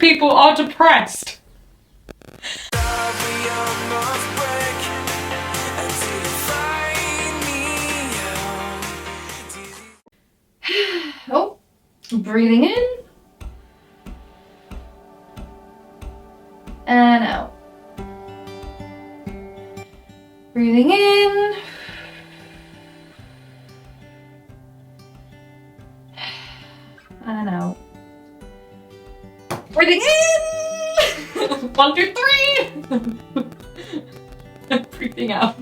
people are depressed. Oh, breathing in and out. Breathing in and out. Breathing in. 1, 2, 3. Breathing out.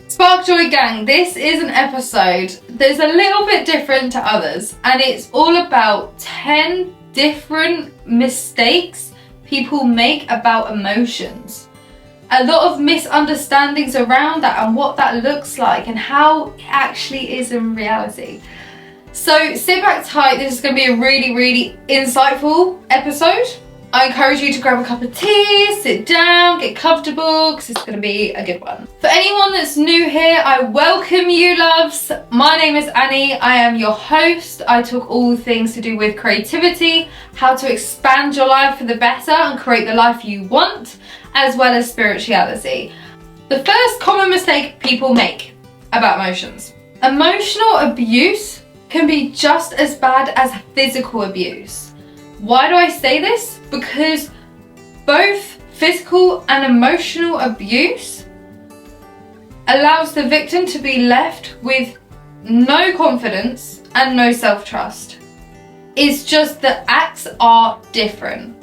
Spark Joy Gang, this is an episode that's a little bit different to others, and it's all about 10 different mistakes people make about emotions. A lot of misunderstandings around that and what that looks like and how it actually is in reality. So sit back tight, this is going to be a really, really insightful episode. I encourage you to grab a cup of tea, sit down, get comfortable, because it's going to be a good one. For anyone that's new here, I welcome you, loves. My name is Annie, I am your host. I talk all things to do with creativity, how to expand your life for the better and create the life you want, as well as spirituality. The first common mistake people make about emotions. Emotional abuse can be just as bad as physical abuse. Why do I say this? Because both physical and emotional abuse allows the victim to be left with no confidence and no self-trust. It's just that acts are different.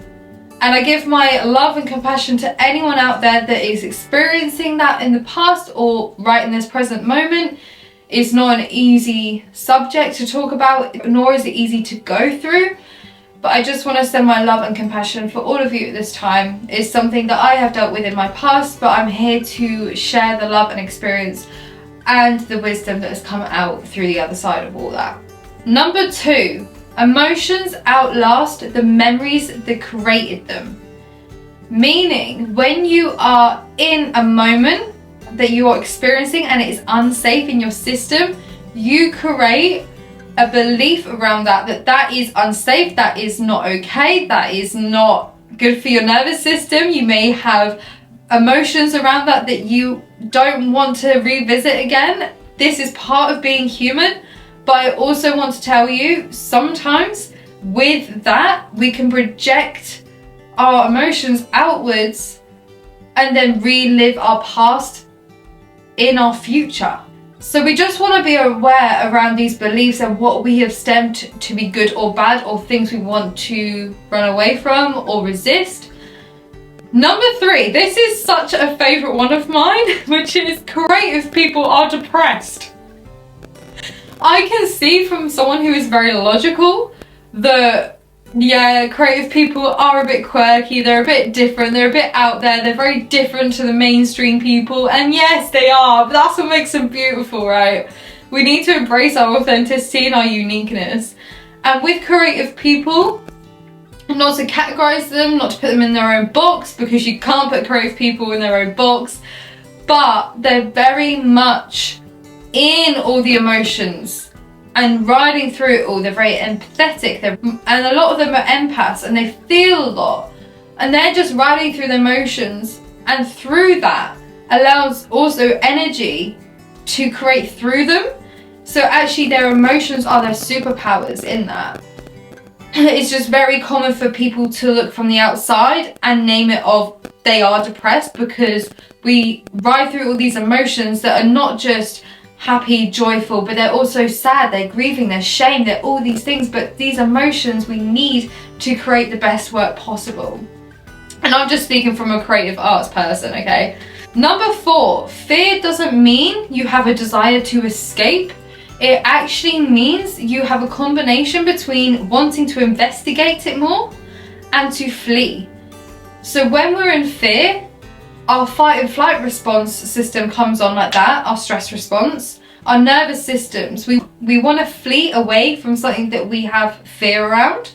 And I give my love and compassion to anyone out there that is experiencing that in the past or right in this present moment. It's not an easy subject to talk about, nor is it easy to go through. But I just want to send my love and compassion for all of you at this time. It's something that I have dealt with in my past, but I'm here to share the love and experience and the wisdom that has come out through the other side of all that. Number 2, emotions outlast the memories that created them. Meaning, when you are in a moment that you are experiencing and it is unsafe in your system, you create a belief around that is unsafe, that is not okay, that is not good for your nervous system. You may have emotions around that you don't want to revisit again. This is part of being human, but I also want to tell you, sometimes with that, we can project our emotions outwards and then relive our past in our future. So we just want to be aware around these beliefs and what we have stemmed to be good or bad, or things we want to run away from or resist. Number 3, this is such a favourite one of mine, which is creative people are depressed. I can see from someone who is very logical that, yeah, creative people are a bit quirky, they're a bit different, they're a bit out there, they're very different to the mainstream people, and yes, they are, but that's what makes them beautiful, right? We need to embrace our authenticity and our uniqueness. And with creative people, not to categorize them, not to put them in their own box, because you can't put creative people in their own box, but they're very much in all the emotions and riding through it all. They're very empathetic, and a lot of them are empaths, and they feel a lot, and they're just riding through the emotions, and through that allows also energy to create through them. So actually their emotions are their superpowers in that. It's just very common for people to look from the outside and name it of they are depressed, because we ride through all these emotions that are not just happy, joyful, but they're also sad, they're grieving, they're shame, they're all these things, but these emotions we need to create the best work possible. And I'm just speaking from a creative arts person, okay? Number 4, fear doesn't mean you have a desire to escape. It actually means you have a combination between wanting to investigate it more and to flee. So when we're in fear, our fight and flight response system comes on like that, our stress response, our nervous systems. We want to flee away from something that we have fear around,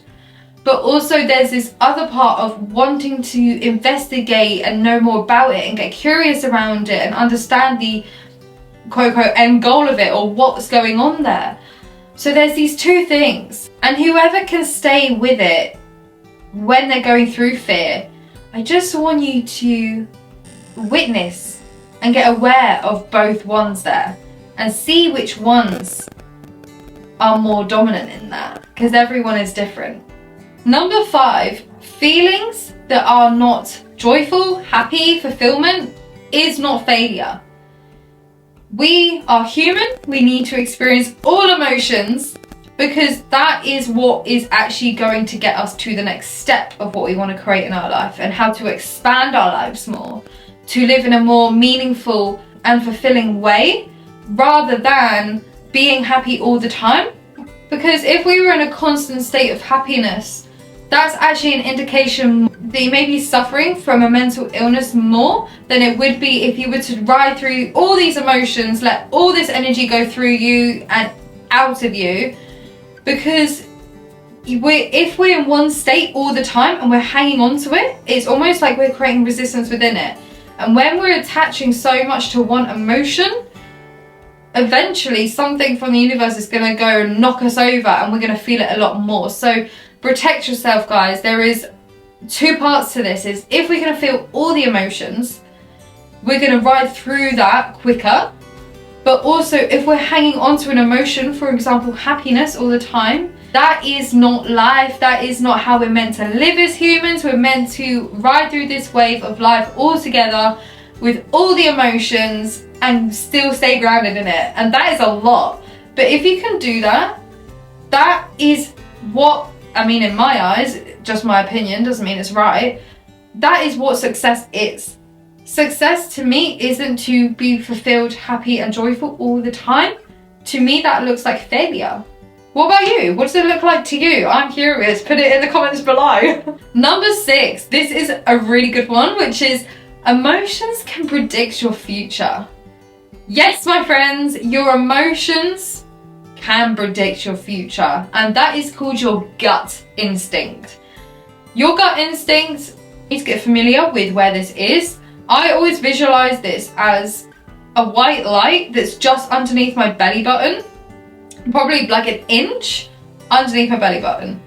but also there's this other part of wanting to investigate and know more about it and get curious around it and understand the quote-unquote end goal of it, or what's going on there. So there's these two things, and whoever can stay with it when they're going through fear, I just want you to witness and get aware of both ones there and see which ones are more dominant in that, because everyone is different. Number 5, feelings that are not joyful, happy, fulfillment is not failure. We are human, we need to experience all emotions, because that is what is actually going to get us to the next step of what we want to create in our life and how to expand our lives more, to live in a more meaningful and fulfilling way rather than being happy all the time. Because if we were in a constant state of happiness, that's actually an indication that you may be suffering from a mental illness more than it would be if you were to ride through all these emotions, let all this energy go through you and out of you. Because if we're in one state all the time and we're hanging on to it, it's almost like we're creating resistance within it. And when we're attaching so much to one emotion, eventually something from the universe is going to go and knock us over and we're going to feel it a lot more. So protect yourself, guys. There is 2 parts to this. Is if we're going to feel all the emotions, we're going to ride through that quicker. But also, if we're hanging on to an emotion, for example, happiness all the time, that is not life. That is not how we're meant to live as humans. We're meant to ride through this wave of life all together with all the emotions and still stay grounded in it. And that is a lot. But if you can do that, that is what, I mean, in my eyes, just my opinion, doesn't mean it's right. That is what success is. Success to me isn't to be fulfilled, happy and joyful all the time. To me, that looks like failure. What about you? What does it look like to you? I'm curious. Put it in the comments below. Number 6. This is a really good one, which is emotions can predict your future. Yes, my friends, your emotions can predict your future. And that is called your gut instinct. Your gut instinct, you need to get familiar with where this is. I always visualize this as a white light that's just underneath my belly button, probably like an inch underneath my belly button.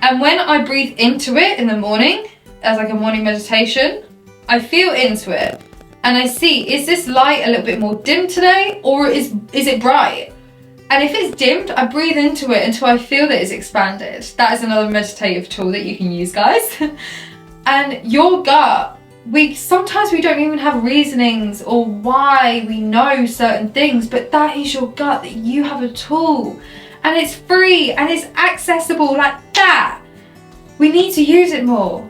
And when I breathe into it in the morning, as like a morning meditation, I feel into it and I see, is this light a little bit more dim today or is it bright? And if it's dimmed, I breathe into it until I feel that it's expanded. That is another meditative tool that you can use, guys. And your gut, sometimes we don't even have reasonings or why we know certain things, but that is your gut, that you have a tool and it's free and it's accessible like that. We need to use it more.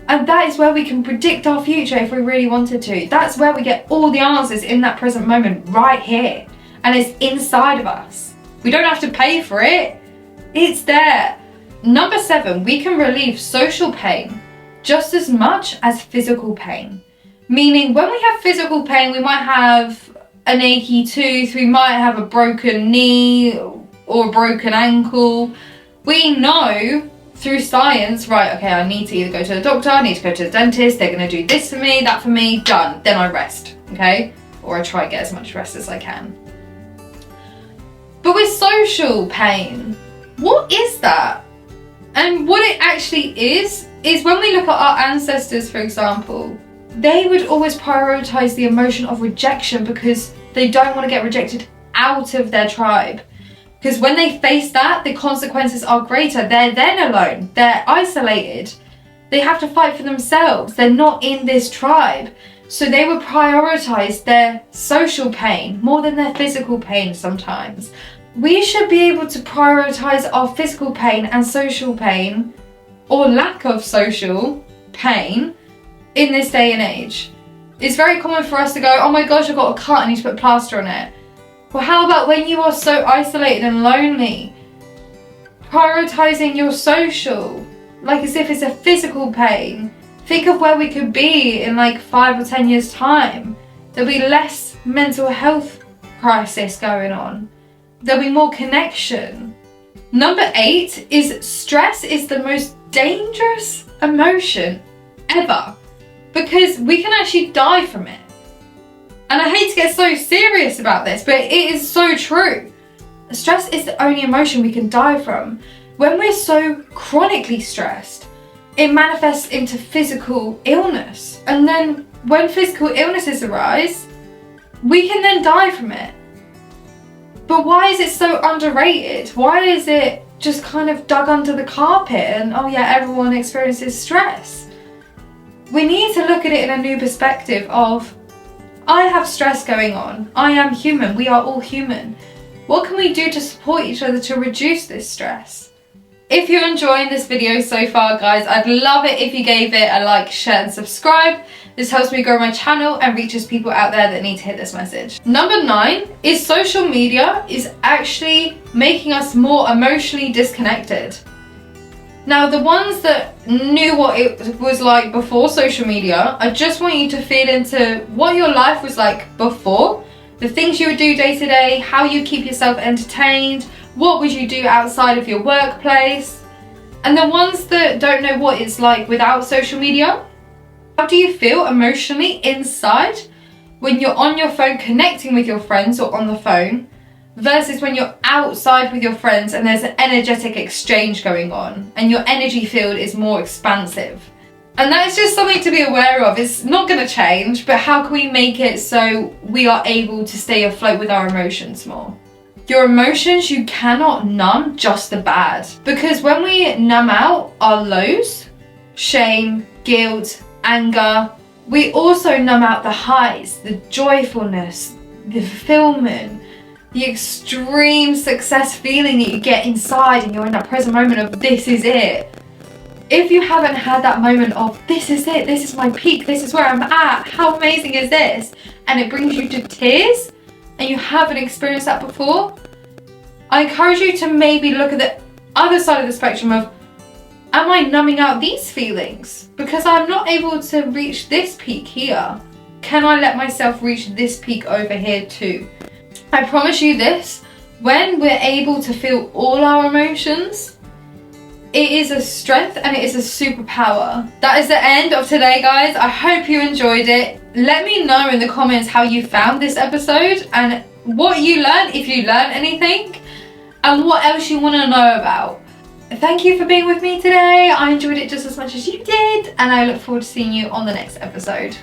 And that is where we can predict our future if we really wanted to. That's where we get all the answers in that present moment right here. And it's inside of us. We don't have to pay for it. It's there. Number 7, we can relieve social pain just as much as physical pain. Meaning when we have physical pain, we might have an achy tooth, we might have a broken knee or a broken ankle. We know through science, right, okay, I need to either go to the doctor, I need to go to the dentist, they're gonna do this for me, that for me, done. Then I rest, okay? Or I try to get as much rest as I can. But with social pain, what is that? And what it actually is when we look at our ancestors, for example, they would always prioritize the emotion of rejection because they don't want to get rejected out of their tribe. Because when they face that, the consequences are greater. They're then alone. They're isolated. They have to fight for themselves. They're not in this tribe. So they would prioritize their social pain more than their physical pain sometimes. We should be able to prioritize our physical pain and social pain, or lack of social pain, in this day and age. It's very common for us to go, oh my gosh, I've got a cut, I need to put plaster on it. Well, how about when you are so isolated and lonely? Prioritizing your social, like as if it's a physical pain. Think of where we could be in like 5 or 10 years' time. There'll be less mental health crisis going on. There'll be more connection. Number 8 is stress is the most dangerous emotion ever, because we can actually die from it. And I hate to get so serious about this, but it is so true. Stress is the only emotion we can die from. When we're so chronically stressed, it manifests into physical illness. And then when physical illnesses arise, we can then die from it. But why is it so underrated? Why is it just kind of dug under the carpet and, oh yeah, everyone experiences stress? We need to look at it in a new perspective of, I have stress going on. I am human. We are all human. What can we do to support each other to reduce this stress? If you're enjoying this video so far, guys, I'd love it if you gave it a like, share and subscribe. This helps me grow my channel and reaches people out there that need to hear this message. Number 9 is social media is actually making us more emotionally disconnected. Now, the ones that knew what it was like before social media, I just want you to feel into what your life was like before, the things you would do day to day, how you keep yourself entertained, what would you do outside of your workplace, and the ones that don't know what it's like without social media. How do you feel emotionally inside when you're on your phone connecting with your friends or on the phone versus when you're outside with your friends and there's an energetic exchange going on and your energy field is more expansive? And that's just something to be aware of. It's not going to change, but how can we make it so we are able to stay afloat with our emotions more? Your emotions, you cannot numb just the bad, because when we numb out our lows, shame, guilt, anger, we also numb out the highs, the joyfulness, the fulfillment, the extreme success feeling that you get inside and you're in that present moment of this is it. If you haven't had that moment of this is it, this is my peak, this is where I'm at, how amazing is this, and it brings you to tears and you haven't experienced that before, I encourage you to maybe look at the other side of the spectrum of, am I numbing out these feelings? Because I'm not able to reach this peak here. Can I let myself reach this peak over here too? I promise you this, when we're able to feel all our emotions, it is a strength and it is a superpower. That is the end of today, guys. I hope you enjoyed it. Let me know in the comments how you found this episode and what you learned, if you learned anything, and what else you want to know about. Thank you for being with me today. I enjoyed it just as much as you did, and I look forward to seeing you on the next episode.